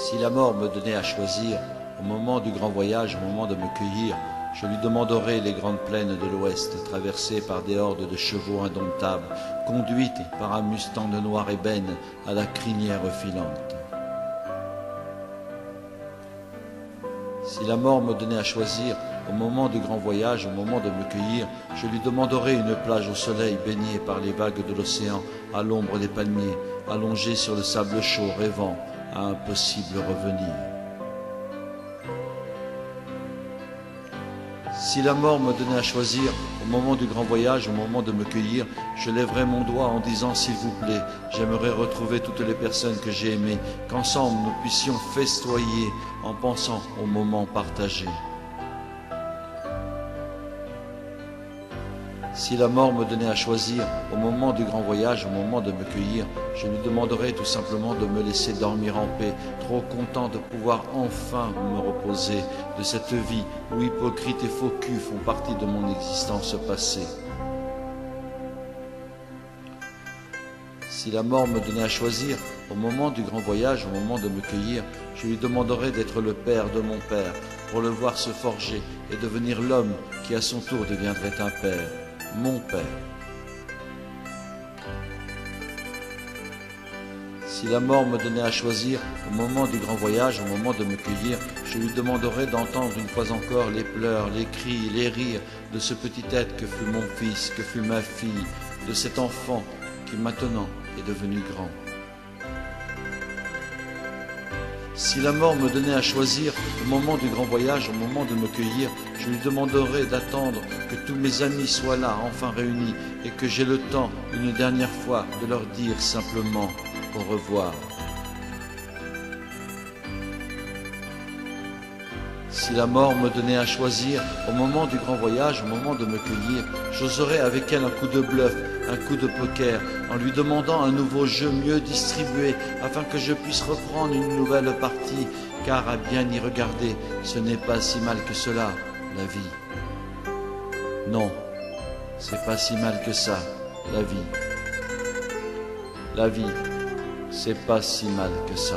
Si la mort me donnait à choisir, au moment du grand voyage, au moment de me cueillir, je lui demanderais les grandes plaines de l'Ouest, traversées par des hordes de chevaux indomptables, conduites par un mustang de noir ébène à la crinière filante. Si la mort me donnait à choisir, au moment du grand voyage, au moment de me cueillir, je lui demanderais une plage au soleil baignée par les vagues de l'océan, à l'ombre des palmiers, allongée sur le sable chaud, rêvant à un possible revenir. Si la mort me donnait à choisir, au moment du grand voyage, au moment de me cueillir, je lèverais mon doigt en disant, s'il vous plaît, j'aimerais retrouver toutes les personnes que j'ai aimées, qu'ensemble nous puissions festoyer en pensant au moment partagé. Si la mort me donnait à choisir, au moment du grand voyage, au moment de me cueillir, je lui demanderais tout simplement de me laisser dormir en paix, trop content de pouvoir enfin me reposer de cette vie où hypocrite et faux cul font partie de mon existence passée. Si la mort me donnait à choisir, au moment du grand voyage, au moment de me cueillir, je lui demanderais d'être le père de mon père, pour le voir se forger et devenir l'homme qui à son tour deviendrait un père. Mon père. Si la mort me donnait à choisir, au moment du grand voyage, au moment de me cueillir, je lui demanderais d'entendre une fois encore les pleurs, les cris, les rires de ce petit être que fut mon fils, que fut ma fille, de cet enfant qui maintenant est devenu grand. Si la mort me donnait à choisir, au moment du grand voyage, au moment de me cueillir, je lui demanderais d'attendre que tous mes amis soient là, enfin réunis, et que j'ai le temps, une dernière fois, de leur dire simplement au revoir. Si la mort me donnait à choisir, au moment du grand voyage, au moment de me cueillir, j'oserais avec elle un coup de bluff, un coup de poker, en lui demandant un nouveau jeu mieux distribué, afin que je puisse reprendre une nouvelle partie, car à bien y regarder, ce n'est pas si mal que cela, la vie. Non, c'est pas si mal que ça, la vie. La vie, c'est pas si mal que ça.